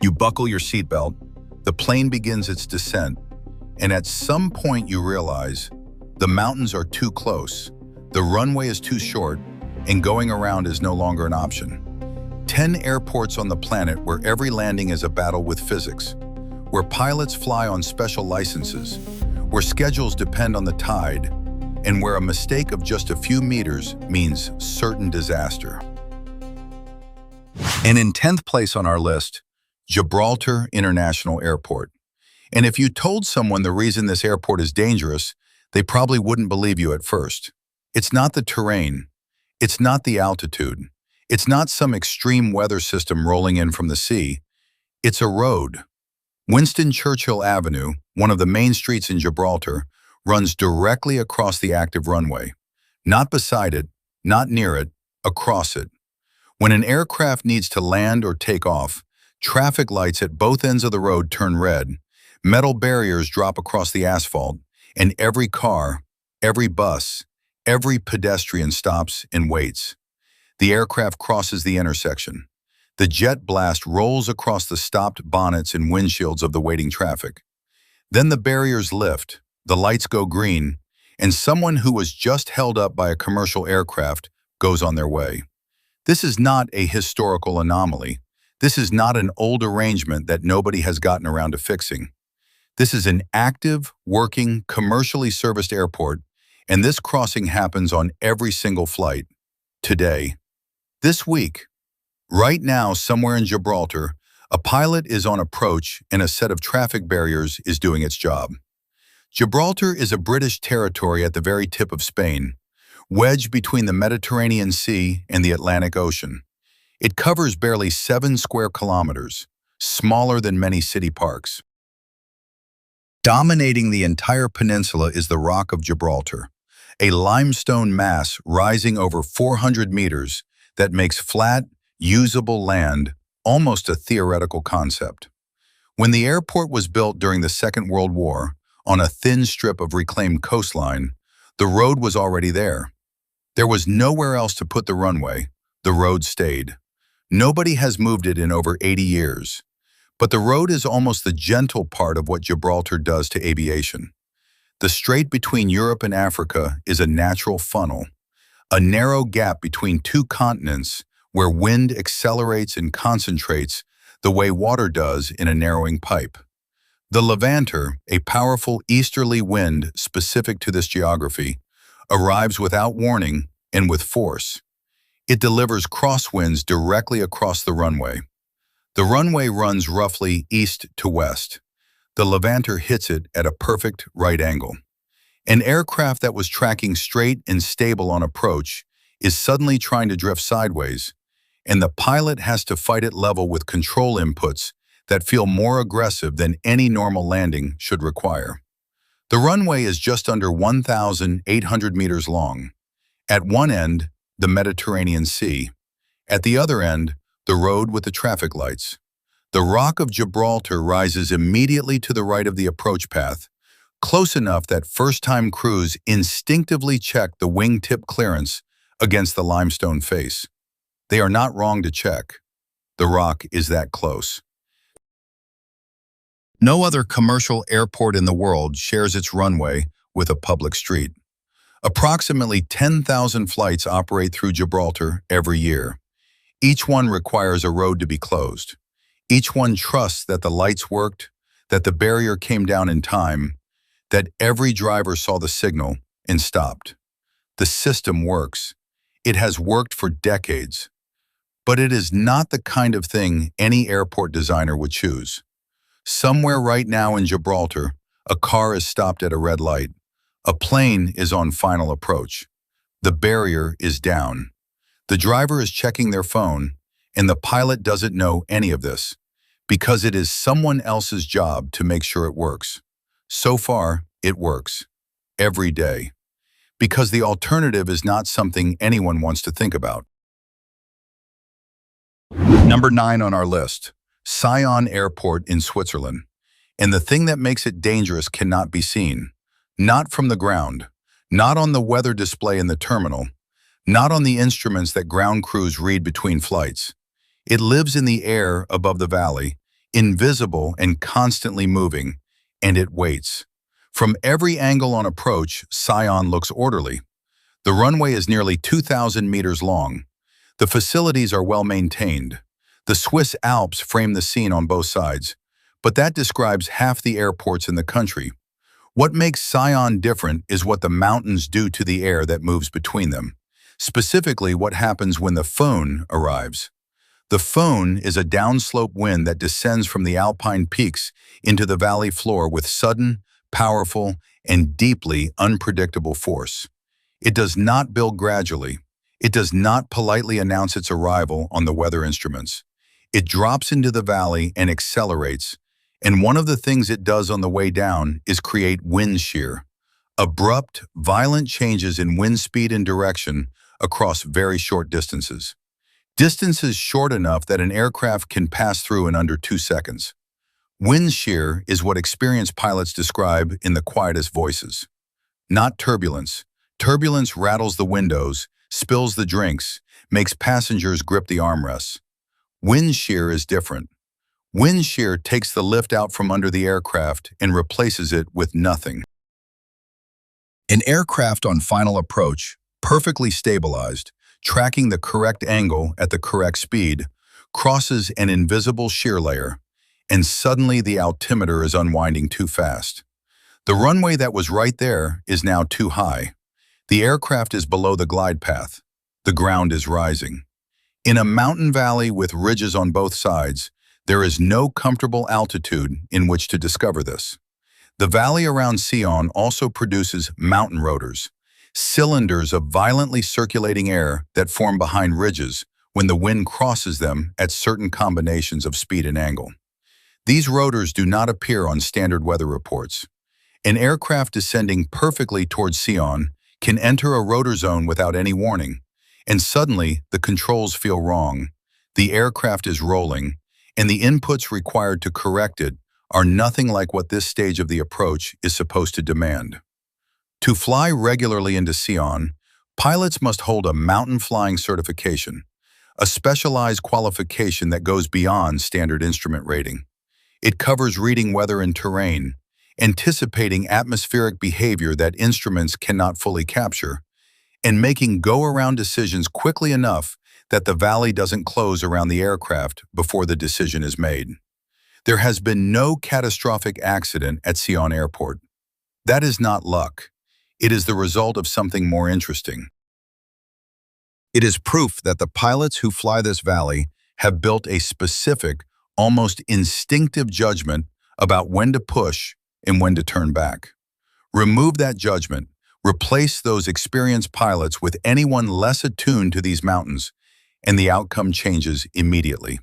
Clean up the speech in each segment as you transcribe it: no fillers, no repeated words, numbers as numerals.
You buckle your seatbelt, the plane begins its descent, and at some point you realize the mountains are too close, the runway is too short, and going around is no longer an option. 10 airports on the planet where every landing is a battle with physics, where pilots fly on special licenses, where schedules depend on the tide, and where a mistake of just a few meters means certain disaster. And in 10th place on our list, Gibraltar International Airport. And if you told someone the reason this airport is dangerous, they probably wouldn't believe you at first. It's not the terrain. It's not the altitude. It's not some extreme weather system rolling in from the sea. It's a road. Winston Churchill Avenue, one of the main streets in Gibraltar, runs directly across the active runway. Not beside it, not near it, across it. When an aircraft needs to land or take off, traffic lights at both ends of the road turn red, metal barriers drop across the asphalt, and every car, every bus, every pedestrian stops and waits. The aircraft crosses the intersection. The jet blast rolls across the stopped bonnets and windshields of the waiting traffic. Then the barriers lift, the lights go green, and someone who was just held up by a commercial aircraft goes on their way. This is not a historical anomaly. This is not an old arrangement that nobody has gotten around to fixing. This is an active, working, commercially serviced airport, and this crossing happens on every single flight. Today. This week. Right now, somewhere in Gibraltar, a pilot is on approach and a set of traffic barriers is doing its job. Gibraltar is a British territory at the very tip of Spain, wedged between the Mediterranean Sea and the Atlantic Ocean. It covers barely 7 square kilometers, smaller than many city parks. Dominating the entire peninsula is the Rock of Gibraltar, a limestone mass rising over 400 meters that makes flat, usable land almost a theoretical concept. When the airport was built during the Second World War, on a thin strip of reclaimed coastline, the road was already there. There was nowhere else to put the runway. The road stayed. Nobody has moved it in over 80 years. But the road is almost the gentle part of what Gibraltar does to aviation. The strait between Europe and Africa is a natural funnel, a narrow gap between two continents where wind accelerates and concentrates the way water does in a narrowing pipe. The levanter, a powerful easterly wind specific to this geography, arrives without warning and with force. It delivers crosswinds directly across the runway. The runway runs roughly east to west. The levanter hits it at a perfect right angle. An aircraft that was tracking straight and stable on approach is suddenly trying to drift sideways, and the pilot has to fight it level with control inputs that feel more aggressive than any normal landing should require. The runway is just under 1,800 meters long. At one end, the Mediterranean Sea. At the other end, the road with the traffic lights. The Rock of Gibraltar rises immediately to the right of the approach path, close enough that first-time crews instinctively check the wingtip clearance against the limestone face. They are not wrong to check. The Rock is that close. No other commercial airport in the world shares its runway with a public street. Approximately 10,000 flights operate through Gibraltar every year. Each one requires a road to be closed. Each one trusts that the lights worked, that the barrier came down in time, that every driver saw the signal and stopped. The system works. It has worked for decades. But it is not the kind of thing any airport designer would choose. Somewhere right now in Gibraltar, a car is stopped at a red light. A plane is on final approach. The barrier is down. The driver is checking their phone, and the pilot doesn't know any of this, because it is someone else's job to make sure it works. So far, it works. Every day. Because the alternative is not something anyone wants to think about. Number 9 on our list, Sion Airport in Switzerland. And the thing that makes it dangerous cannot be seen. Not from the ground, not on the weather display in the terminal, not on the instruments that ground crews read between flights. It lives in the air above the valley, invisible and constantly moving, and it waits. From every angle on approach, Sion looks orderly. The runway is nearly 2,000 meters long. The facilities are well maintained. The Swiss Alps frame the scene on both sides, but that describes half the airports in the country. What makes Sion different is what the mountains do to the air that moves between them, specifically what happens when the föhn arrives. The föhn is a downslope wind that descends from the alpine peaks into the valley floor with sudden, powerful, and deeply unpredictable force. It does not build gradually. It does not politely announce its arrival on the weather instruments. It drops into the valley and accelerates, and one of the things it does on the way down is create wind shear, abrupt, violent changes in wind speed and direction across very short distances. Distances short enough that an aircraft can pass through in under 2 seconds. Wind shear is what experienced pilots describe in the quietest voices. Not turbulence. Turbulence rattles the windows, spills the drinks, makes passengers grip the armrests. Wind shear is different. Wind shear takes the lift out from under the aircraft and replaces it with nothing. An aircraft on final approach, perfectly stabilized, tracking the correct angle at the correct speed, crosses an invisible shear layer, and suddenly the altimeter is unwinding too fast. The runway that was right there is now too high. The aircraft is below the glide path. The ground is rising. In a mountain valley with ridges on both sides, there is no comfortable altitude in which to discover this. The valley around Sion also produces mountain rotors, cylinders of violently circulating air that form behind ridges when the wind crosses them at certain combinations of speed and angle. These rotors do not appear on standard weather reports. An aircraft descending perfectly towards Sion can enter a rotor zone without any warning, and suddenly the controls feel wrong. The aircraft is rolling, and the inputs required to correct it are nothing like what this stage of the approach is supposed to demand. To fly regularly into Sion, pilots must hold a mountain flying certification, a specialized qualification that goes beyond standard instrument rating. It covers reading weather and terrain, anticipating atmospheric behavior that instruments cannot fully capture, and making go-around decisions quickly enough that the valley doesn't close around the aircraft before the decision is made. There has been no catastrophic accident at Sion Airport. That is not luck. It is the result of something more interesting. It is proof that the pilots who fly this valley have built a specific, almost instinctive judgment about when to push and when to turn back. Remove that judgment, replace those experienced pilots with anyone less attuned to these mountains, and the outcome changes immediately.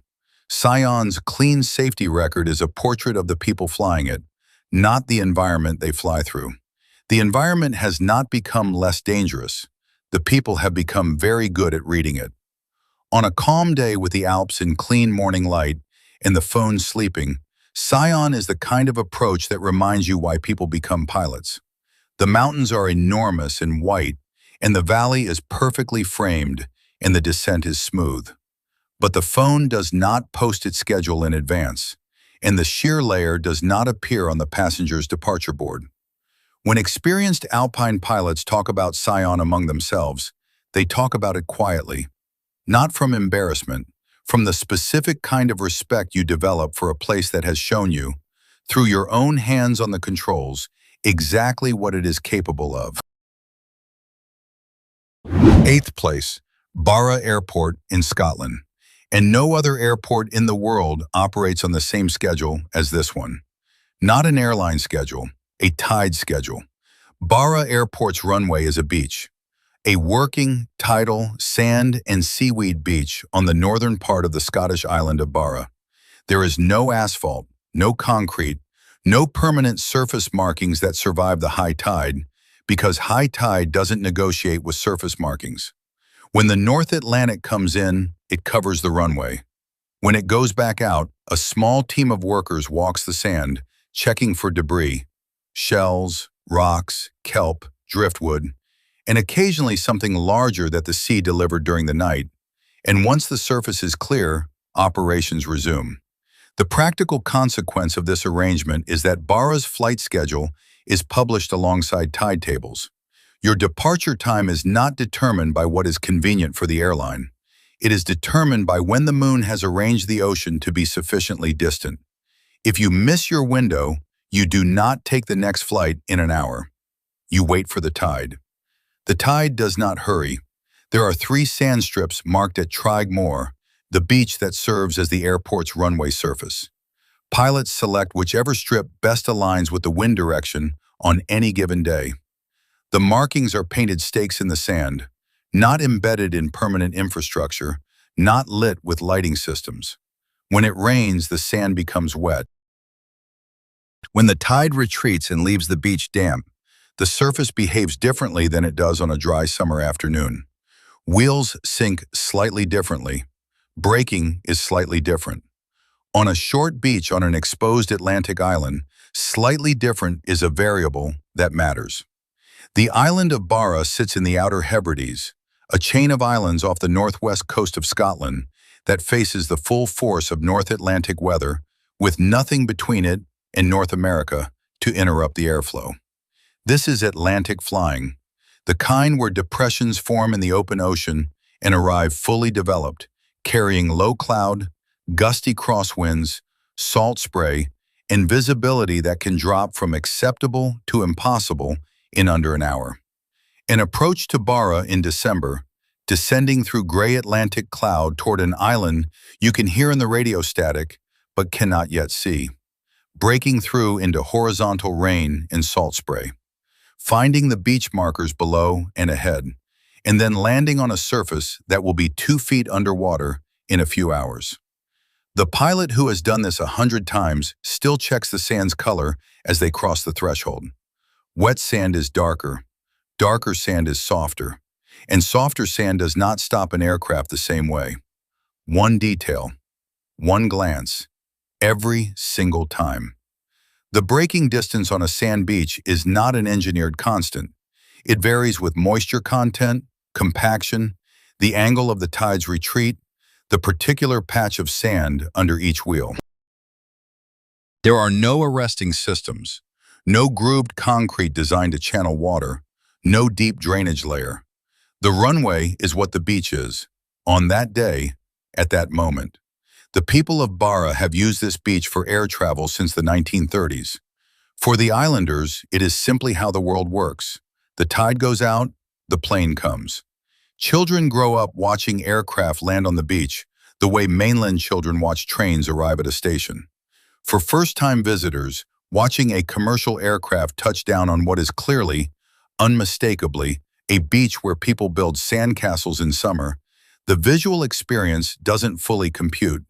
Sion's clean safety record is a portrait of the people flying it, not the environment they fly through. The environment has not become less dangerous. The people have become very good at reading it. On a calm day with the Alps in clean morning light and the phone sleeping, Sion is the kind of approach that reminds you why people become pilots. The mountains are enormous and white, and the valley is perfectly framed, and the descent is smooth. But the phone does not post its schedule in advance, and the shear layer does not appear on the passenger's departure board. When experienced alpine pilots talk about Sion among themselves, they talk about it quietly, not from embarrassment, from the specific kind of respect you develop for a place that has shown you, through your own hands on the controls, exactly what it is capable of. 8th place, Barra Airport in Scotland. And no other airport in the world operates on the same schedule as this one. Not an airline schedule, a tide schedule. Barra Airport's runway is a beach. A working, tidal, sand and seaweed beach on the northern part of the Scottish island of Barra. There is no asphalt, no concrete, no permanent surface markings that survive the high tide, because high tide doesn't negotiate with surface markings. When the North Atlantic comes in, it covers the runway. When it goes back out, a small team of workers walks the sand, checking for debris, shells, rocks, kelp, driftwood, and occasionally something larger that the sea delivered during the night. And once the surface is clear, operations resume. The practical consequence of this arrangement is that BARA's flight schedule is published alongside tide tables. Your departure time is not determined by what is convenient for the airline. It is determined by when the moon has arranged the ocean to be sufficiently distant. If you miss your window, you do not take the next flight in an hour. You wait for the tide. The tide does not hurry. There are 3 sand strips marked at Trigue Moor, the beach that serves as the airport's runway surface. Pilots select whichever strip best aligns with the wind direction on any given day. The markings are painted stakes in the sand, not embedded in permanent infrastructure, not lit with lighting systems. When it rains, the sand becomes wet. When the tide retreats and leaves the beach damp, the surface behaves differently than it does on a dry summer afternoon. Wheels sink slightly differently. Braking is slightly different. On a short beach on an exposed Atlantic island, slightly different is a variable that matters. The island of Barra sits in the Outer Hebrides, a chain of islands off the northwest coast of Scotland that faces the full force of North Atlantic weather, with nothing between it and North America to interrupt the airflow. This is Atlantic flying, the kind where depressions form in the open ocean and arrive fully developed, carrying low cloud, gusty crosswinds, salt spray, and visibility that can drop from acceptable to impossible in under an hour. An approach to Barra in December, descending through gray Atlantic cloud toward an island you can hear in the radio static but cannot yet see, breaking through into horizontal rain and salt spray, finding the beach markers below and ahead, and then landing on a surface that will be 2 feet underwater in a few hours. The pilot who has done this 100 times still checks the sand's color as they cross the threshold. Wet sand is darker sand is softer, and softer sand does not stop an aircraft the same way. One detail, one glance, every single time. The braking distance on a sand beach is not an engineered constant. It varies with moisture content, compaction, the angle of the tide's retreat, the particular patch of sand under each wheel. There are no arresting systems, no grooved concrete designed to channel water, no deep drainage layer. The runway is what the beach is, on that day, at that moment. The people of Barra have used this beach for air travel since the 1930s. For the islanders, it is simply how the world works. The tide goes out, the plane comes. Children grow up watching aircraft land on the beach, the way mainland children watch trains arrive at a station. For first-time visitors, watching a commercial aircraft touch down on what is clearly, unmistakably, a beach where people build sandcastles in summer, the visual experience doesn't fully compute.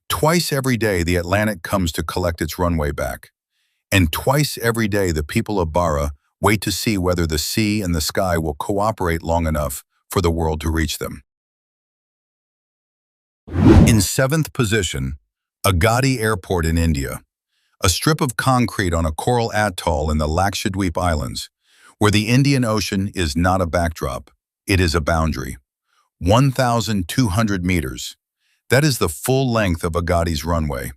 Twice every day the Atlantic comes to collect its runway back. And twice every day the people of Barra wait to see whether the sea and the sky will cooperate long enough for the world to reach them. In 7th position, Agatti Airport in India, a strip of concrete on a coral atoll in the Lakshadweep Islands, where the Indian Ocean is not a backdrop, it is a boundary. 1,200 meters. That is the full length of Agatti's runway.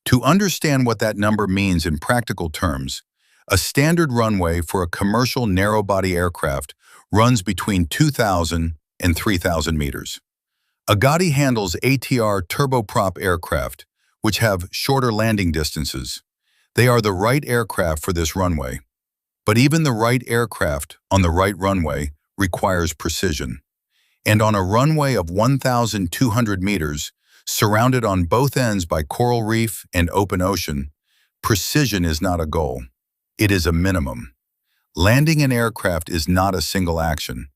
To understand what that number means in practical terms, a standard runway for a commercial narrow-body aircraft runs between 2,000 and 3,000 meters. Agatti handles ATR turboprop aircraft, which have shorter landing distances. They are the right aircraft for this runway. But even the right aircraft on the right runway requires precision. And on a runway of 1,200 meters, surrounded on both ends by coral reef and open ocean, precision is not a goal. It is a minimum. Landing an aircraft is not a single action.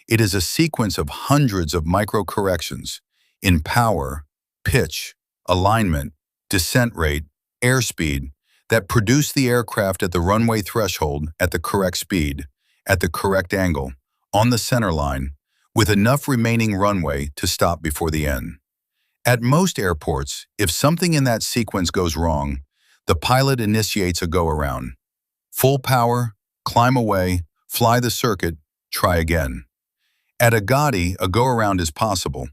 It is a sequence of hundreds of micro-corrections in power, pitch, alignment, descent rate, airspeed that produce the aircraft at the runway threshold at the correct speed, at the correct angle, on the center line, with enough remaining runway to stop before the end. At most airports, if something in that sequence goes wrong, the pilot initiates a go-around. Full power, climb away, fly the circuit, try again. At Agatti, a go-around is possible,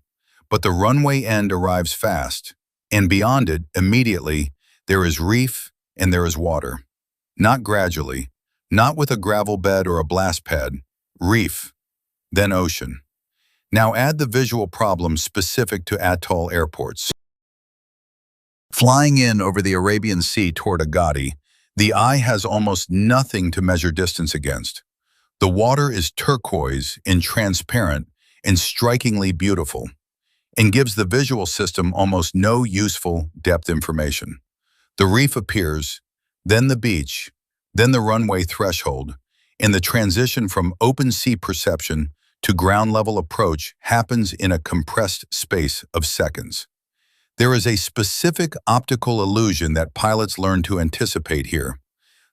but the runway end arrives fast, And beyond it, immediately, there is reef and there is water. Not gradually, not with a gravel bed or a blast pad. Reef, then ocean. Now add the visual problems specific to atoll airports. Flying in over the Arabian Sea toward Agatti, the eye has almost nothing to measure distance against. The water is turquoise and transparent and strikingly beautiful, and gives the visual system almost no useful depth information. The reef appears, then the beach, then the runway threshold, and the transition from open sea perception to ground-level approach happens in a compressed space of seconds. There is a specific optical illusion that pilots learn to anticipate here.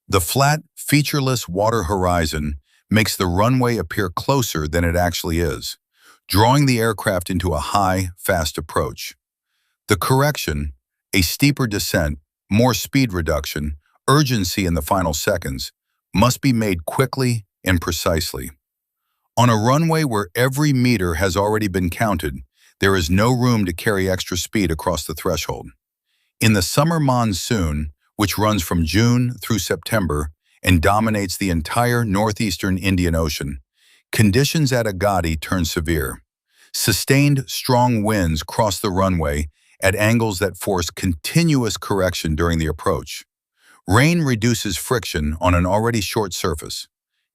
The flat, featureless water horizon makes the runway appear closer than it actually is, drawing the aircraft into a high, fast approach. The correction, a steeper descent, more speed reduction, urgency in the final seconds, must be made quickly and precisely. On a runway where every meter has already been counted, there is no room to carry extra speed across the threshold. In the summer monsoon, which runs from June through September and dominates the entire northeastern Indian Ocean, conditions at Agatti turn severe. Sustained, strong winds cross the runway at angles that force continuous correction during the approach. Rain reduces friction on an already short surface.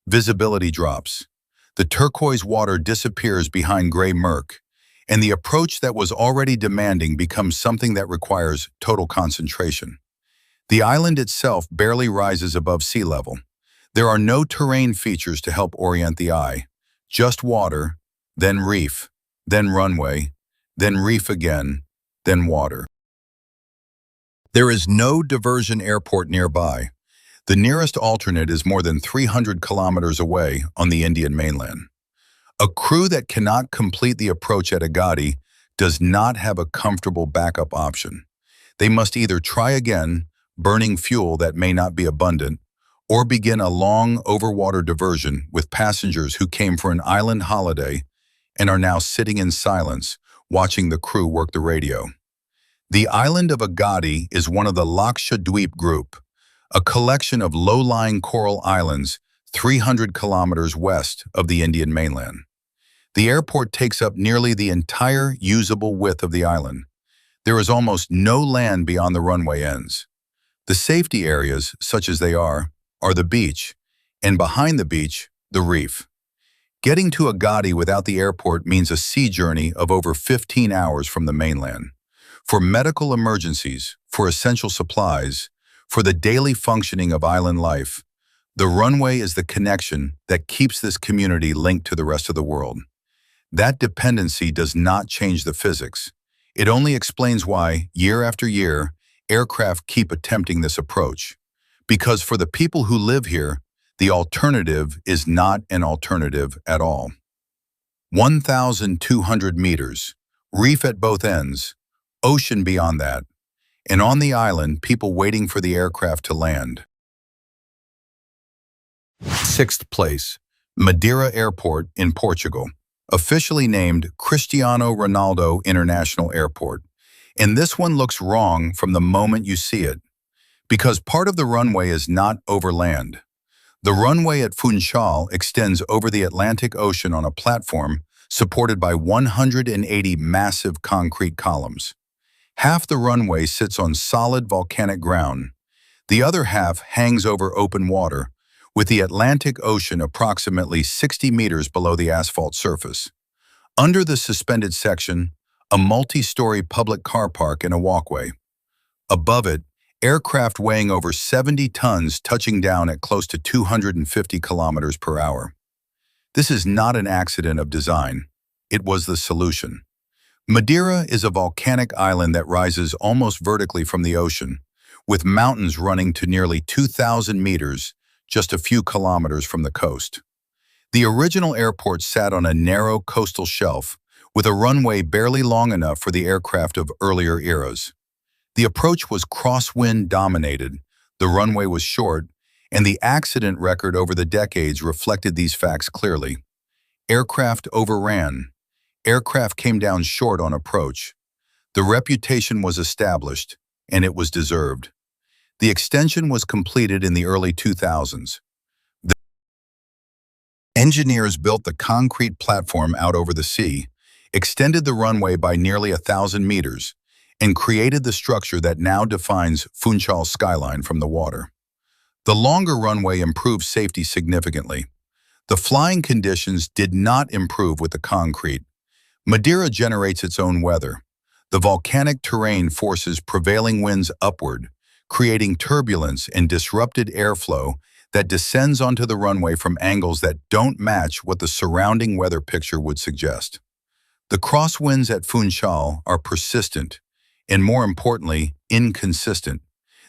Visibility drops. The turquoise water disappears behind gray murk, and the approach that was already demanding becomes something that requires total concentration. The island itself barely rises above sea level. There are no terrain features to help orient the eye. Just water, then reef, then runway, then reef again, then water. There is no diversion airport nearby. The nearest alternate is more than 300 kilometers away on the Indian mainland. A crew that cannot complete the approach at Agatti does not have a comfortable backup option. They must either try again, burning fuel that may not be abundant, or begin a long overwater diversion with passengers who came for an island holiday and are now sitting in silence, watching the crew work the radio. The island of Agatti is one of the Lakshadweep group, a collection of low-lying coral islands 300 kilometers west of the Indian mainland. The airport takes up nearly the entire usable width of the island. There is almost no land beyond the runway ends. The safety areas, such as they are the beach, and behind the beach, the reef. Getting to Agatti without the airport means a sea journey of over 15 hours from the mainland. For medical emergencies, for essential supplies, for the daily functioning of island life, the runway is the connection that keeps this community linked to the rest of the world. That dependency does not change the physics. It only explains why, year after year, aircraft keep attempting this approach. Because for the people who live here, the alternative is not an alternative at all. 1,200 meters, reef at both ends, ocean beyond that, and on the island, people waiting for the aircraft to land. 6th place, Madeira Airport in Portugal, officially named Cristiano Ronaldo International Airport. And this one looks wrong from the moment you see it, because part of the runway is not over land. The runway at Funchal extends over the Atlantic Ocean on a platform supported by 180 massive concrete columns. Half the runway sits on solid volcanic ground. The other half hangs over open water, with the Atlantic Ocean approximately 60 meters below the asphalt surface. Under the suspended section, a multi-story public car park and a walkway. Above it, aircraft weighing over 70 tons touching down at close to 250 kilometers per hour. This is not an accident of design. It was the solution. Madeira is a volcanic island that rises almost vertically from the ocean, with mountains running to nearly 2,000 meters, just a few kilometers from the coast. The original airport sat on a narrow coastal shelf, with a runway barely long enough for the aircraft of earlier eras. The approach was crosswind dominated, the runway was short, and the accident record over the decades reflected these facts clearly. Aircraft overran. Aircraft came down short on approach. The reputation was established, and it was deserved. The extension was completed in the early 2000s. The engineers built the concrete platform out over the sea, extended the runway by nearly 1,000 meters, and created the structure that now defines Funchal's skyline from the water. The longer runway improved safety significantly. The flying conditions did not improve with the concrete. Madeira generates its own weather. The volcanic terrain forces prevailing winds upward, creating turbulence and disrupted airflow that descends onto the runway from angles that don't match what the surrounding weather picture would suggest. The crosswinds at Funchal are persistent and, more importantly, inconsistent.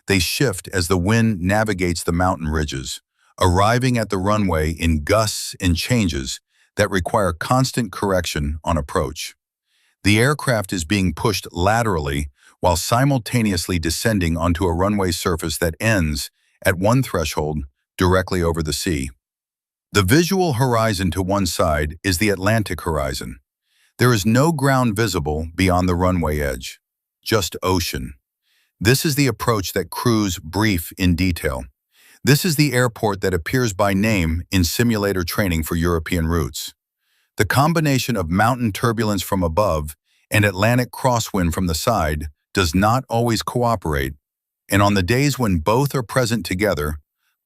They shift as the wind navigates the mountain ridges, arriving at the runway in gusts and changes that require constant correction on approach. The aircraft is being pushed laterally while simultaneously descending onto a runway surface that ends at one threshold directly over the sea. The visual horizon to one side is the Atlantic horizon. There is no ground visible beyond the runway edge, just ocean. This is the approach that crews brief in detail. This is the airport that appears by name in simulator training for European routes. The combination of mountain turbulence from above and Atlantic crosswind from the side does not always cooperate, and on the days when both are present together,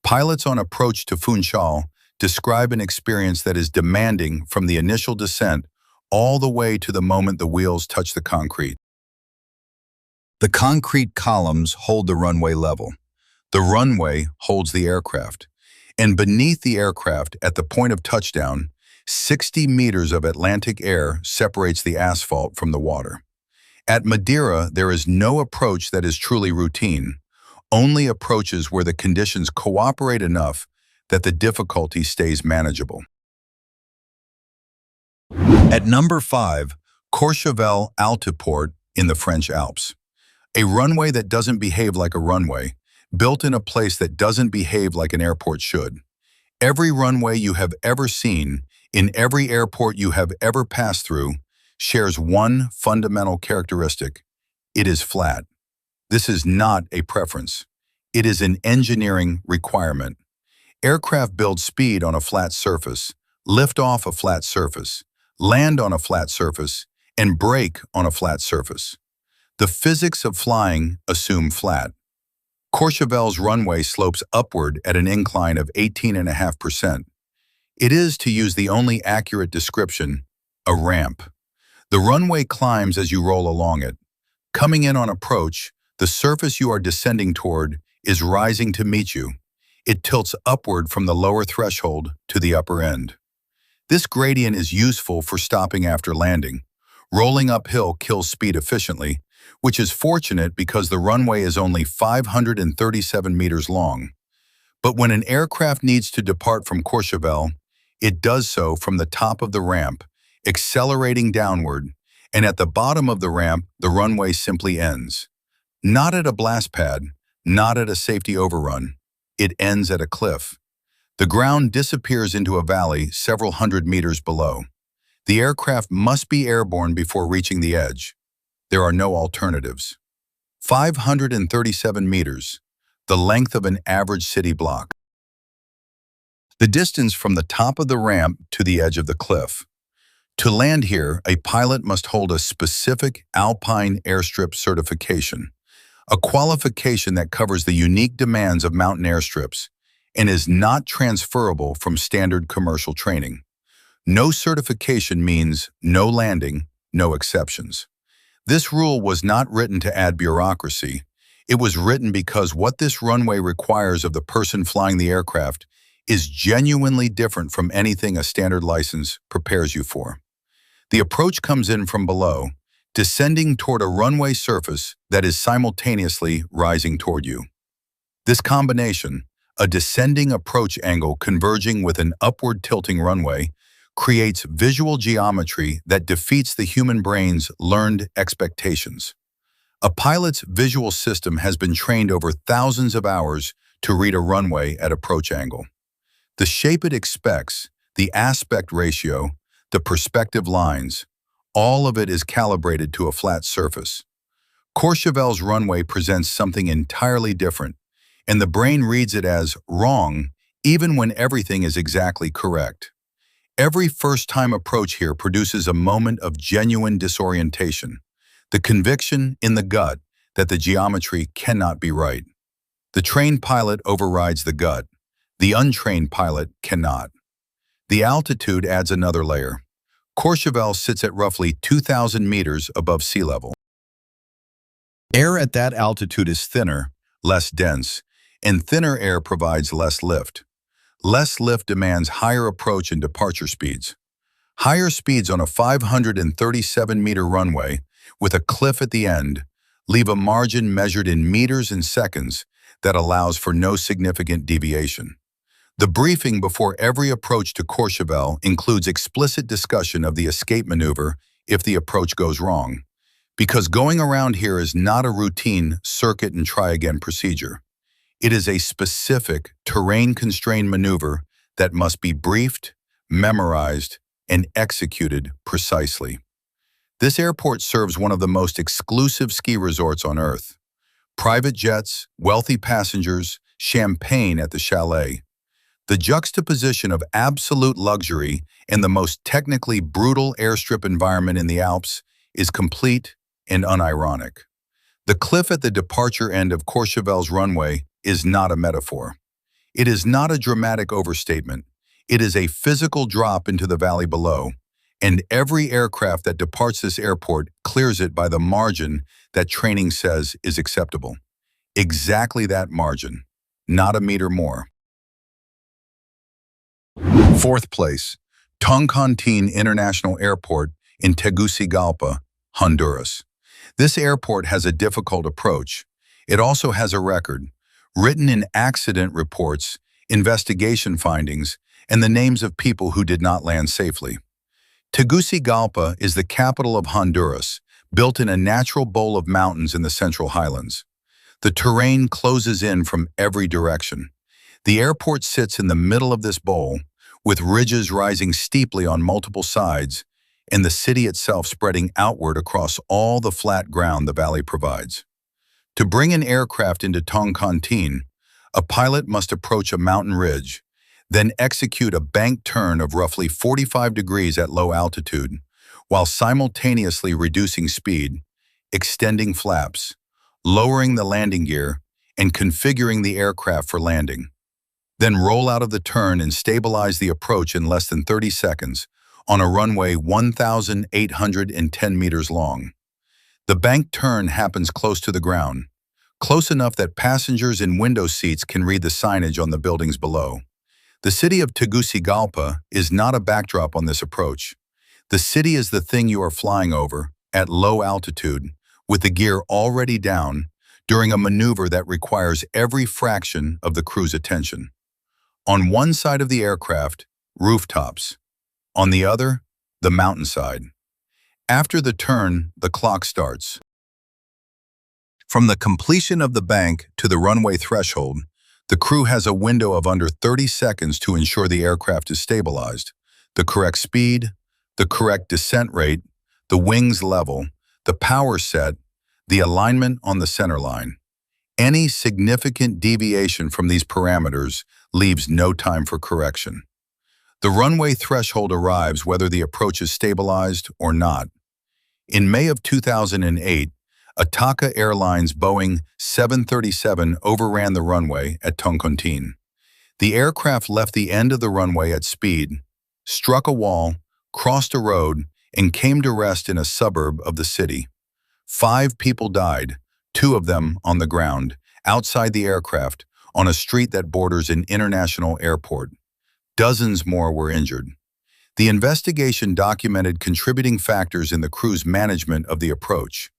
pilots on approach to Funchal describe an experience that is demanding from the initial descent all the way to the moment the wheels touch the concrete. The concrete columns hold the runway level. The runway holds the aircraft. And beneath the aircraft, at the point of touchdown, 60 meters of Atlantic air separates the asphalt from the water. At Madeira, there is no approach that is truly routine, only approaches where the conditions cooperate enough that the difficulty stays manageable. At number 5, Courchevel Altiport in the French Alps. A runway that doesn't behave like a runway, built in a place that doesn't behave like an airport should. Every runway you have ever seen, in every airport you have ever passed through, shares one fundamental characteristic. It is flat. This is not a preference. It is an engineering requirement. Aircraft build speed on a flat surface, lift off a flat surface, land on a flat surface, and brake on a flat surface. The physics of flying assume flat. Courchevel's runway slopes upward at an incline of 18.5%. It is, to use the only accurate description, a ramp. The runway climbs as you roll along it. Coming in on approach, the surface you are descending toward is rising to meet you. It tilts upward from the lower threshold to the upper end. This gradient is useful for stopping after landing. Rolling uphill kills speed efficiently, which is fortunate because the runway is only 537 meters long. But when an aircraft needs to depart from Courchevel, it does so from the top of the ramp, accelerating downward, and at the bottom of the ramp, the runway simply ends. Not at a blast pad, not at a safety overrun. It ends at a cliff. The ground disappears into a valley several hundred meters below. The aircraft must be airborne before reaching the edge. There are no alternatives. 537 meters, the length of an average city block. The distance from the top of the ramp to the edge of the cliff. To land here, a pilot must hold a specific Alpine Airstrip certification, a qualification that covers the unique demands of mountain airstrips and is not transferable from standard commercial training. No certification means no landing, no exceptions. This rule was not written to add bureaucracy. It was written because what this runway requires of the person flying the aircraft is genuinely different from anything a standard license prepares you for. The approach comes in from below, descending toward a runway surface that is simultaneously rising toward you. This combination, a descending approach angle converging with an upward tilting runway, creates visual geometry that defeats the human brain's learned expectations. A pilot's visual system has been trained over thousands of hours to read a runway at approach angle. The shape it expects, the aspect ratio, the perspective lines, all of it is calibrated to a flat surface. Courchevel's runway presents something entirely different, and the brain reads it as wrong even when everything is exactly correct. Every first-time approach here produces a moment of genuine disorientation, the conviction in the gut that the geometry cannot be right. The trained pilot overrides the gut. The untrained pilot cannot. The altitude adds another layer. Courchevel sits at roughly 2,000 meters above sea level. Air at that altitude is thinner, less dense, and thinner air provides less lift. Less lift demands higher approach and departure speeds. Higher speeds on a 537-meter runway, with a cliff at the end, leave a margin measured in meters and seconds that allows for no significant deviation. The briefing before every approach to Courchevel includes explicit discussion of the escape maneuver if the approach goes wrong, because going around here is not a routine circuit and try again procedure. It is a specific terrain-constrained maneuver that must be briefed, memorized, and executed precisely. This airport serves one of the most exclusive ski resorts on Earth. Private jets, wealthy passengers, champagne at the chalet. The juxtaposition of absolute luxury and the most technically brutal airstrip environment in the Alps is complete and unironic. The cliff at the departure end of Courchevel's runway is not a metaphor. It is not a dramatic overstatement. It is a physical drop into the valley below, and every aircraft that departs this airport clears it by the margin that training says is acceptable. Exactly that margin, not a meter more. Fourth place, Toncontín International Airport in Tegucigalpa, Honduras. This airport has a difficult approach. It also has a record, written in accident reports, investigation findings, and the names of people who did not land safely. Tegucigalpa is the capital of Honduras, built in a natural bowl of mountains in the Central Highlands. The terrain closes in from every direction. The airport sits in the middle of this bowl, with ridges rising steeply on multiple sides, and the city itself spreading outward across all the flat ground the valley provides. To bring an aircraft into Toncontín, a pilot must approach a mountain ridge, then execute a bank turn of roughly 45 degrees at low altitude, while simultaneously reducing speed, extending flaps, lowering the landing gear, and configuring the aircraft for landing. Then roll out of the turn and stabilize the approach in less than 30 seconds on a runway 1,810 meters long. The bank turn happens close to the ground, close enough that passengers in window seats can read the signage on the buildings below. The city of Tegucigalpa is not a backdrop on this approach. The city is the thing you are flying over, at low altitude, with the gear already down, during a maneuver that requires every fraction of the crew's attention. On one side of the aircraft, rooftops. On the other, the mountainside. After the turn, the clock starts. From the completion of the bank to the runway threshold, the crew has a window of under 30 seconds to ensure the aircraft is stabilized, the correct speed, the correct descent rate, the wings level, the power set, the alignment on the center line. Any significant deviation from these parameters leaves no time for correction. The runway threshold arrives whether the approach is stabilized or not. In May of 2008, Ataka Airlines Boeing 737 overran the runway at Toncontín. The aircraft left the end of the runway at speed, struck a wall, crossed a road, and came to rest in a suburb of the city. 5 people died, 2 of them on the ground, outside the aircraft, on a street that borders an international airport. Dozens more were injured. The investigation documented contributing factors in the crew's management of the approach.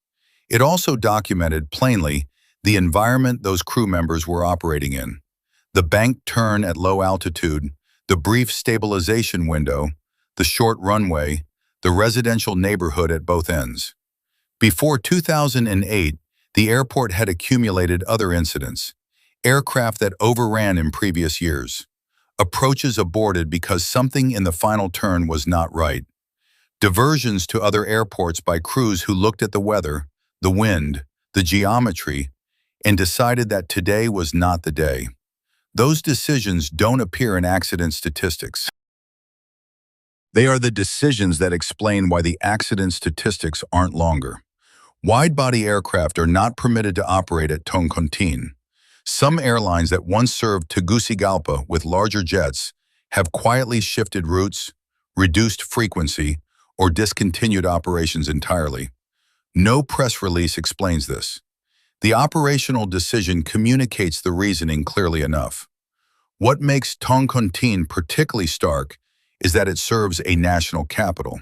It also documented plainly the environment those crew members were operating in. The bank turn at low altitude, the brief stabilization window, the short runway, the residential neighborhood at both ends. Before 2008, the airport had accumulated other incidents, aircraft that overran in previous years, approaches aborted because something in the final turn was not right, diversions to other airports by crews who looked at the weather, the wind, the geometry, and decided that today was not the day. Those decisions don't appear in accident statistics. They are the decisions that explain why the accident statistics aren't longer. Wide-body aircraft are not permitted to operate at Toncontin. Some airlines that once served Tegucigalpa with larger jets have quietly shifted routes, reduced frequency, or discontinued operations entirely. No press release explains this. The operational decision communicates the reasoning clearly enough. What makes Toncontin particularly stark is that it serves a national capital,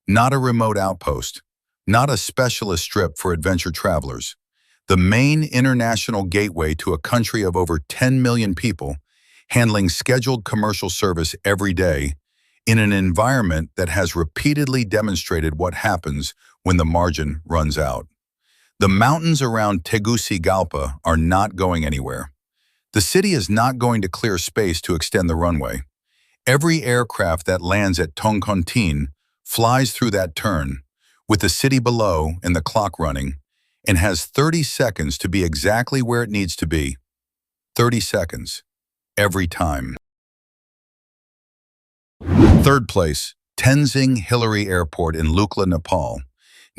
not a remote outpost, not a specialist strip for adventure travelers. The main international gateway to a country of over 10 million people, handling scheduled commercial service every day in an environment that has repeatedly demonstrated what happens when the margin runs out. The mountains around Tegucigalpa are not going anywhere. The city is not going to clear space to extend the runway. Every aircraft that lands at Toncontin flies through that turn, with the city below and the clock running, and has 30 seconds to be exactly where it needs to be. 30 seconds. Every time. Third place, Tenzing Hillary Airport in Lukla, Nepal,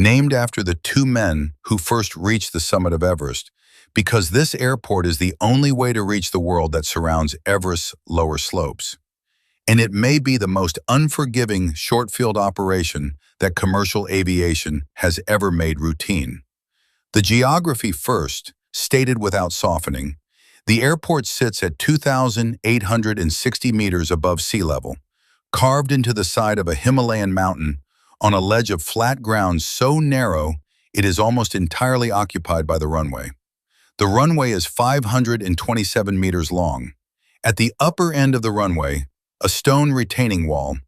named after the two men who first reached the summit of Everest, because this airport is the only way to reach the world that surrounds Everest's lower slopes. And it may be the most unforgiving short-field operation that commercial aviation has ever made routine. The geography first, stated without softening, the airport sits at 2,860 meters above sea level, carved into the side of a Himalayan mountain on a ledge of flat ground so narrow it is almost entirely occupied by the runway. The runway is 527 meters long. At the upper end of the runway, a stone retaining wall,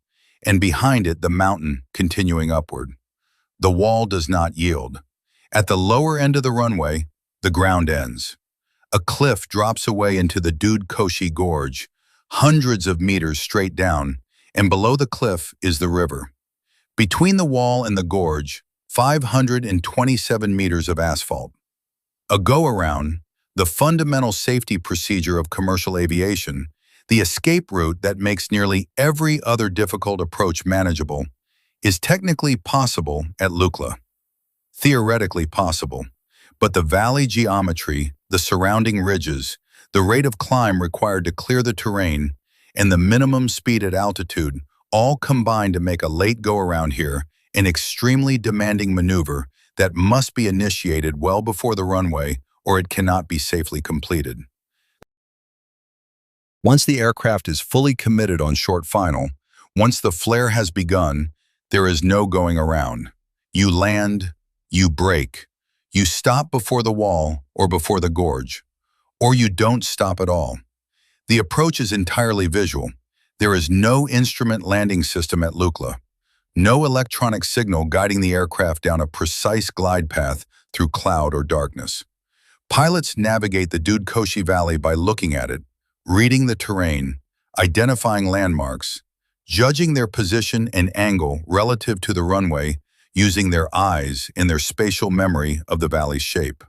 and behind it the mountain continuing upward. The wall does not yield. At the lower end of the runway, the ground ends. A cliff drops away into the Dud Koshi Gorge, hundreds of meters straight down, and below the cliff is the river. Between the wall and the gorge, 527 meters of asphalt. A go-around, the fundamental safety procedure of commercial aviation, the escape route that makes nearly every other difficult approach manageable, is technically possible at Lukla. Theoretically possible, but the valley geometry, the surrounding ridges, the rate of climb required to clear the terrain, and the minimum speed at altitude all combine to make a late go-around here an extremely demanding maneuver that must be initiated well before the runway or it cannot be safely completed. Once the aircraft is fully committed on short final, once the flare has begun, there is no going around. You land, you brake, you stop before the wall or before the gorge, or you don't stop at all. The approach is entirely visual. There is no instrument landing system at Lukla, no electronic signal guiding the aircraft down a precise glide path through cloud or darkness. Pilots navigate the Dud Koshi Valley by looking at it, reading the terrain, identifying landmarks, judging their position and angle relative to the runway using their eyes and their spatial memory of the valley's shape.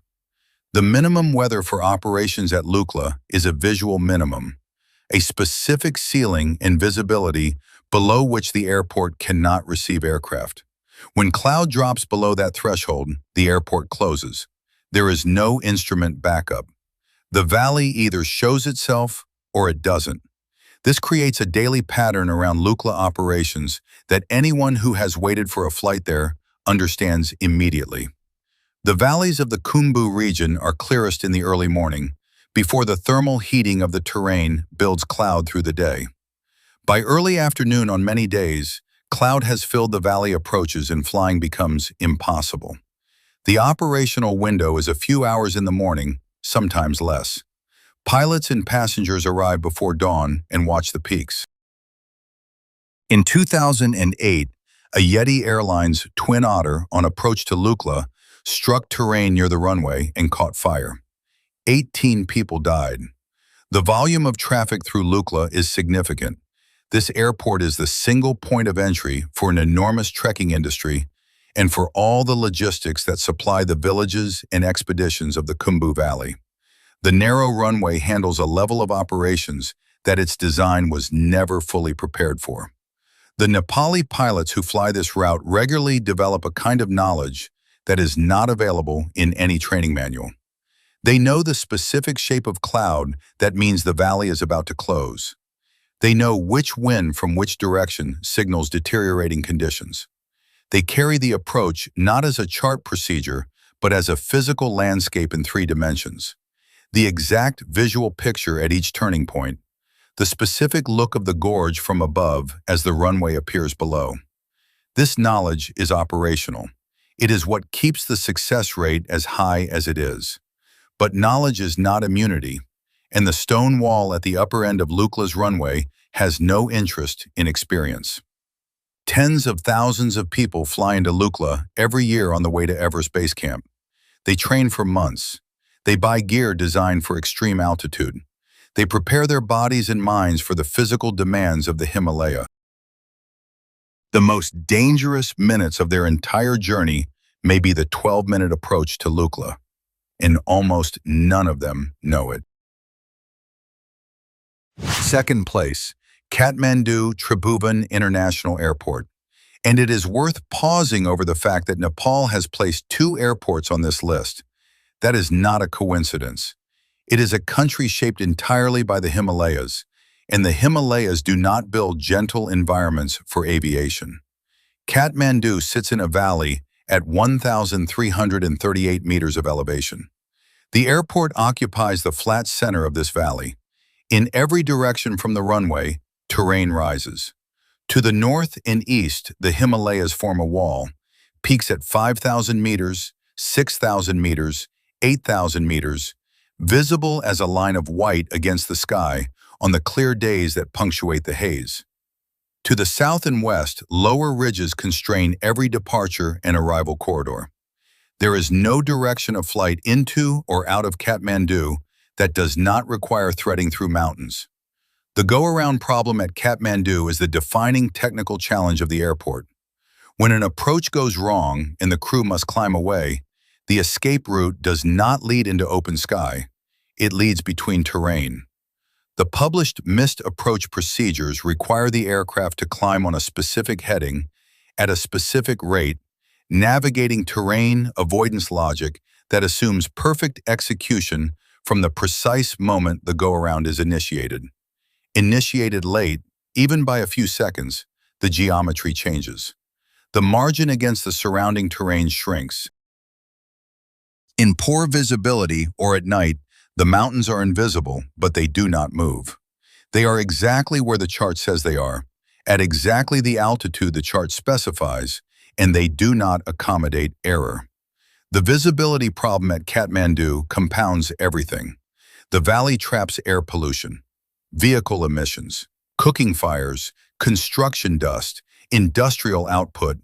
The minimum weather for operations at Lukla is a visual minimum, a specific ceiling and visibility below which the airport cannot receive aircraft. When cloud drops below that threshold, the airport closes. There is no instrument backup. The valley either shows itself or it doesn't. This creates a daily pattern around Lukla operations that anyone who has waited for a flight there understands immediately. The valleys of the Khumbu region are clearest in the early morning, before the thermal heating of the terrain builds cloud through the day. By early afternoon on many days, cloud has filled the valley approaches and flying becomes impossible. The operational window is a few hours in the morning, sometimes less. Pilots and passengers arrive before dawn and watch the peaks. In 2008, a Yeti Airlines Twin Otter on approach to Lukla struck terrain near the runway and caught fire. 18 people died. The volume of traffic through Lukla is significant. This airport is the single point of entry for an enormous trekking industry and for all the logistics that supply the villages and expeditions of the Khumbu Valley. The narrow runway handles a level of operations that its design was never fully prepared for. The Nepali pilots who fly this route regularly develop a kind of knowledge that is not available in any training manual. They know the specific shape of cloud that means the valley is about to close. They know which wind from which direction signals deteriorating conditions. They carry the approach not as a chart procedure, but as a physical landscape in 3 dimensions. The exact visual picture at each turning point, the specific look of the gorge from above as the runway appears below. This knowledge is operational. It is what keeps the success rate as high as it is. But knowledge is not immunity, and the stone wall at the upper end of Lukla's runway has no interest in experience. Tens of thousands of people fly into Lukla every year on the way to Everest Base Camp. They train for months. They buy gear designed for extreme altitude. They prepare their bodies and minds for the physical demands of the Himalaya. The most dangerous minutes of their entire journey may be the 12-minute approach to Lukla, and almost none of them know it. Second place, Kathmandu Tribhuvan International Airport. And it is worth pausing over the fact that Nepal has placed 2 airports on this list. That is not a coincidence. It is a country shaped entirely by the Himalayas, and the Himalayas do not build gentle environments for aviation. Kathmandu sits in a valley at 1,338 meters of elevation. The airport occupies the flat center of this valley. In every direction from the runway, terrain rises. To the north and east, the Himalayas form a wall, peaks at 5,000 meters, 6,000 meters, 8,000 meters, visible as a line of white against the sky on the clear days that punctuate the haze. To the south and west, lower ridges constrain every departure and arrival corridor. There is no direction of flight into or out of Kathmandu that does not require threading through mountains. The go-around problem at Kathmandu is the defining technical challenge of the airport. When an approach goes wrong and the crew must climb away, the escape route does not lead into open sky. It leads between terrain. The published missed approach procedures require the aircraft to climb on a specific heading, at a specific rate, navigating terrain avoidance logic that assumes perfect execution from the precise moment the go-around is initiated. Initiated late, even by a few seconds, the geometry changes. The margin against the surrounding terrain shrinks. In poor visibility or at night, the mountains are invisible, but they do not move. They are exactly where the chart says they are, at exactly the altitude the chart specifies, and they do not accommodate error. The visibility problem at Kathmandu compounds everything. The valley traps air pollution, vehicle emissions, cooking fires, construction dust, industrial output,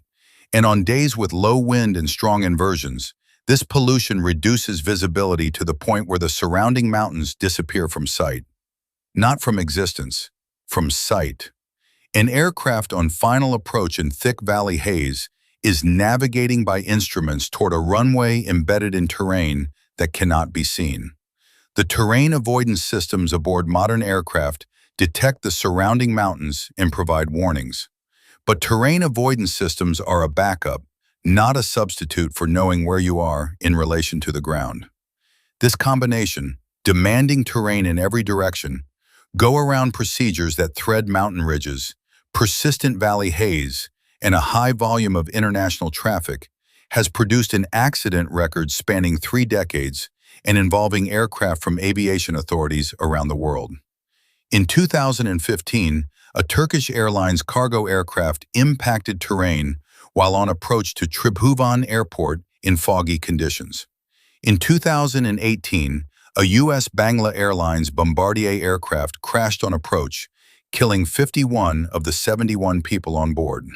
and on days with low wind and strong inversions, this pollution reduces visibility to the point where the surrounding mountains disappear from sight. Not from existence, from sight. An aircraft on final approach in thick valley haze is navigating by instruments toward a runway embedded in terrain that cannot be seen. The terrain avoidance systems aboard modern aircraft detect the surrounding mountains and provide warnings. But terrain avoidance systems are a backup, not a substitute for knowing where you are in relation to the ground. This combination, demanding terrain in every direction, go-around procedures that thread mountain ridges, persistent valley haze, and a high volume of international traffic, has produced an accident record spanning 3 decades and involving aircraft from aviation authorities around the world. In 2015, a Turkish Airlines cargo aircraft impacted terrain while on approach to Tribhuvan Airport in foggy conditions. In 2018, a U.S. Bangla Airlines Bombardier aircraft crashed on approach, killing 51 of the 71 people on board.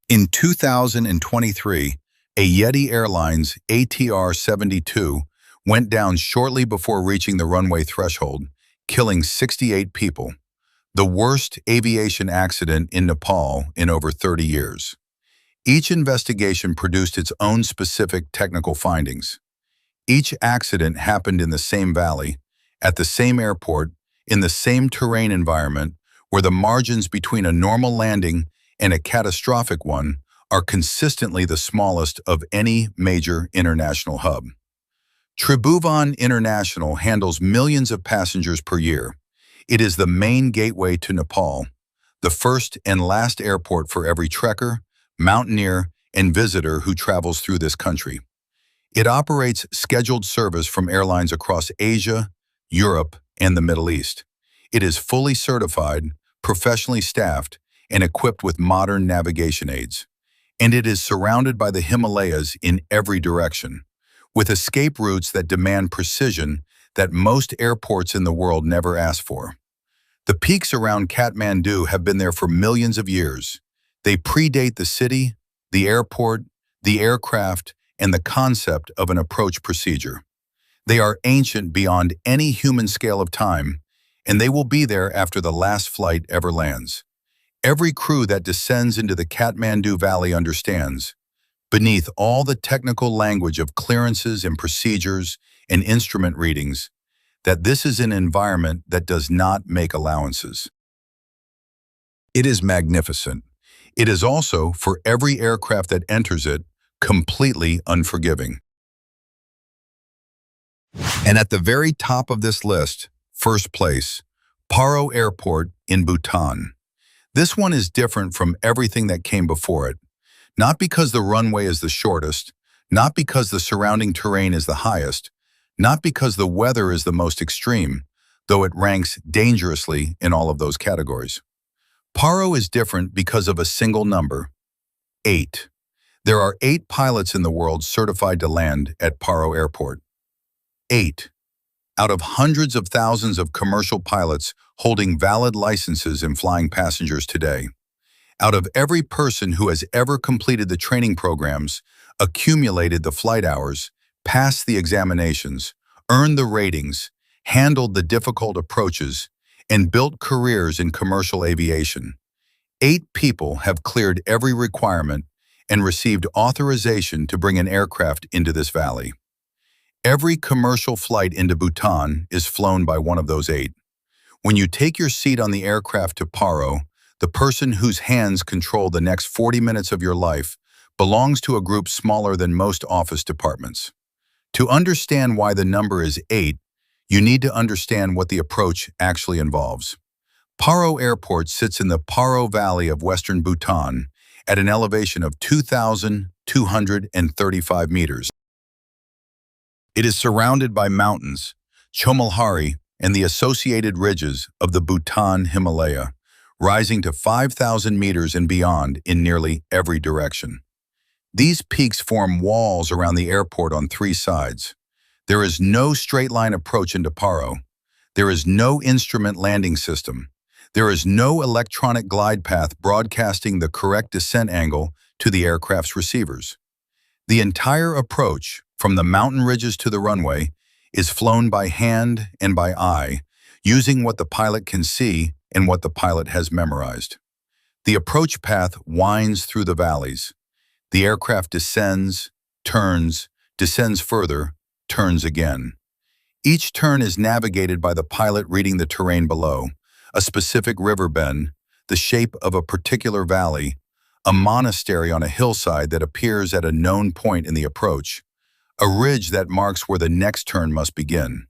In 2023, a Yeti Airlines ATR-72 went down shortly before reaching the runway threshold, killing 68 people, the worst aviation accident in Nepal in over 30 years. Each investigation produced its own specific technical findings. Each accident happened in the same valley, at the same airport, in the same terrain environment, where the margins between a normal landing and a catastrophic one are consistently the smallest of any major international hub. Tribhuvan International handles millions of passengers per year. It is the main gateway to Nepal, the first and last airport for every trekker, mountaineer, and visitor who travels through this country. It operates scheduled service from airlines across Asia, Europe, and the Middle East. It is fully certified, professionally staffed, and equipped with modern navigation aids. And it is surrounded by the Himalayas in every direction, with escape routes that demand precision that most airports in the world never ask for. The peaks around Kathmandu have been there for millions of years. They predate the city, the airport, the aircraft, and the concept of an approach procedure. They are ancient beyond any human scale of time, and they will be there after the last flight ever lands. Every crew that descends into the Kathmandu Valley understands, beneath all the technical language of clearances and procedures and instrument readings, that this is an environment that does not make allowances. It is magnificent. It is also, for every aircraft that enters it, completely unforgiving. And at the very top of this list, first place, Paro Airport in Bhutan. This one is different from everything that came before it, not because the runway is the shortest, not because the surrounding terrain is the highest, not because the weather is the most extreme, though it ranks dangerously in all of those categories. Paro is different because of a single number, 8. There are 8 pilots in the world certified to land at Paro Airport. 8. Out of hundreds of thousands of commercial pilots holding valid licenses and flying passengers today. Out of every person who has ever completed the training programs, accumulated the flight hours, passed the examinations, earned the ratings, handled the difficult approaches, and built careers in commercial aviation. 8 people have cleared every requirement and received authorization to bring an aircraft into this valley. Every commercial flight into Bhutan is flown by one of those 8. When you take your seat on the aircraft to Paro, the person whose hands control the next 40 minutes of your life belongs to a group smaller than most office departments. To understand why the number is 8, you need to understand what the approach actually involves. Paro Airport sits in the Paro Valley of western Bhutan at an elevation of 2,235 meters. It is surrounded by mountains, Chomalhari, and the associated ridges of the Bhutan Himalaya, rising to 5,000 meters and beyond in nearly every direction. These peaks form walls around the airport on 3 sides. There is no straight-line approach into Paro. There is no instrument landing system. There is no electronic glide path broadcasting the correct descent angle to the aircraft's receivers. The entire approach, from the mountain ridges to the runway, is flown by hand and by eye, using what the pilot can see and what the pilot has memorized. The approach path winds through the valleys. The aircraft descends, turns, descends further, turns again. Each turn is navigated by the pilot reading the terrain below, a specific river bend, the shape of a particular valley, a monastery on a hillside that appears at a known point in the approach, a ridge that marks where the next turn must begin.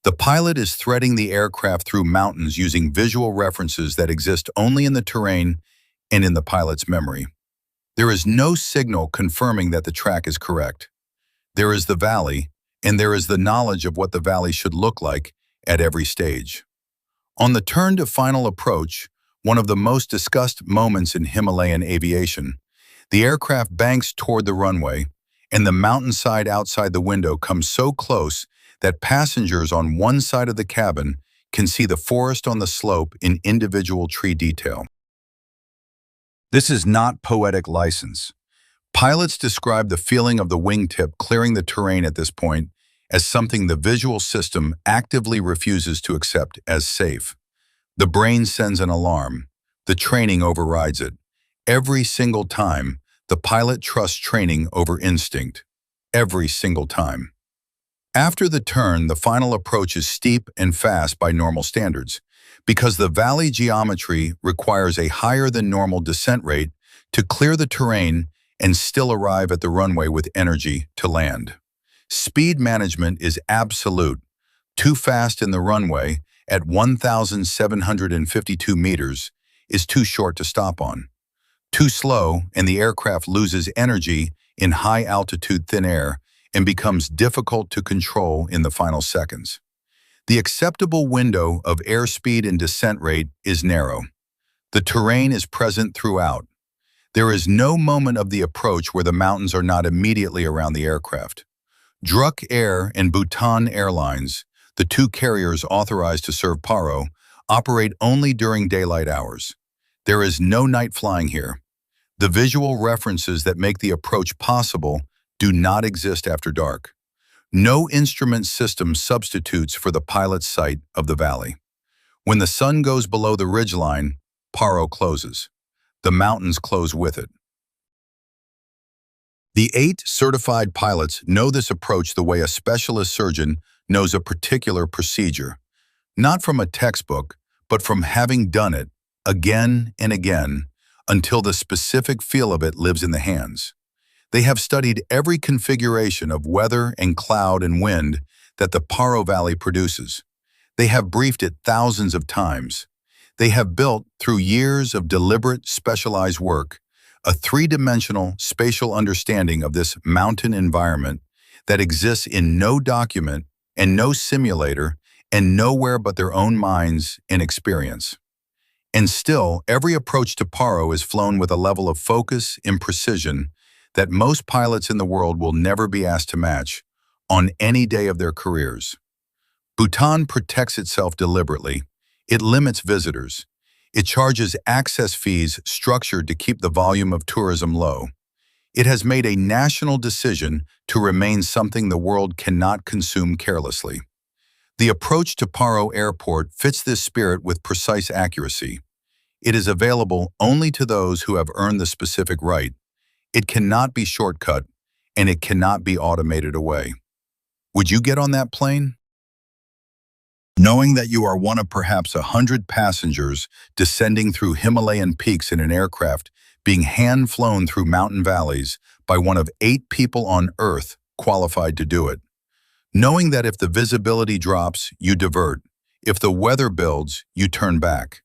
The pilot is threading the aircraft through mountains using visual references that exist only in the terrain and in the pilot's memory. There is no signal confirming that the track is correct. There is the valley, and there is the knowledge of what the valley should look like at every stage. On the turn to final approach, one of the most discussed moments in Himalayan aviation, the aircraft banks toward the runway, and the mountainside outside the window comes so close that passengers on one side of the cabin can see the forest on the slope in individual tree detail. This is not poetic license. Pilots describe the feeling of the wingtip clearing the terrain at this point as something the visual system actively refuses to accept as safe. The brain sends an alarm. The training overrides it. Every single time, The pilot trusts training over instinct, every single time. After the turn, the final approach is steep and fast by normal standards, because the valley geometry requires a higher than normal descent rate to clear the terrain and still arrive at the runway with energy to land. Speed management is absolute. Too fast in the runway at 1,752 meters is too short to stop on. Too slow, and the aircraft loses energy in high-altitude thin air and becomes difficult to control in the final seconds. The acceptable window of airspeed and descent rate is narrow. The terrain is present throughout. There is no moment of the approach where the mountains are not immediately around the aircraft. Druk Air and Bhutan Airlines, the two carriers authorized to serve Paro, operate only during daylight hours. There is no night flying here. The visual references that make the approach possible do not exist after dark. No instrument system substitutes for the pilot's sight of the valley. When the sun goes below the ridgeline, Paro closes. The mountains close with it. The 8 certified pilots know this approach the way a specialist surgeon knows a particular procedure, not from a textbook, but from having done it again and again until the specific feel of it lives in the hands. They have studied every configuration of weather and cloud and wind that the Paro Valley produces. They have briefed it thousands of times. They have built, through years of deliberate, specialized work, a three-dimensional spatial understanding of this mountain environment that exists in no document and no simulator and nowhere but their own minds and experience. And still, every approach to Paro is flown with a level of focus and precision that most pilots in the world will never be asked to match on any day of their careers. Bhutan protects itself deliberately. It limits visitors. It charges access fees structured to keep the volume of tourism low. It has made a national decision to remain something the world cannot consume carelessly. The approach to Paro Airport fits this spirit with precise accuracy. It is available only to those who have earned the specific right. It cannot be shortcut, and it cannot be automated away. Would you get on that plane? Knowing that you are one of perhaps 100 passengers descending through Himalayan peaks in an aircraft being hand-flown through mountain valleys by one of 8 people on Earth qualified to do it. Knowing that if the visibility drops, you divert. If the weather builds, you turn back.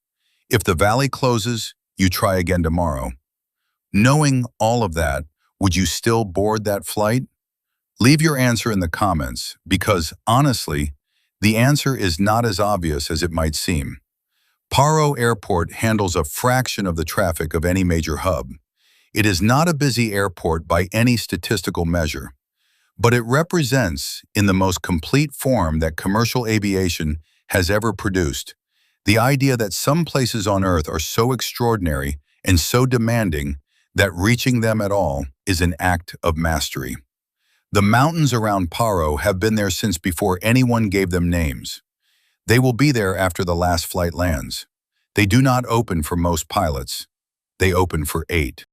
If the valley closes, you try again tomorrow. Knowing all of that, would you still board that flight? Leave your answer in the comments because, honestly, the answer is not as obvious as it might seem. Paro Airport handles a fraction of the traffic of any major hub. It is not a busy airport by any statistical measure, but it represents, in the most complete form that commercial aviation has ever produced, the idea that some places on Earth are so extraordinary and so demanding that reaching them at all is an act of mastery. The mountains around Paro have been there since before anyone gave them names. They will be there after the last flight lands. They do not open for most pilots. They open for 8.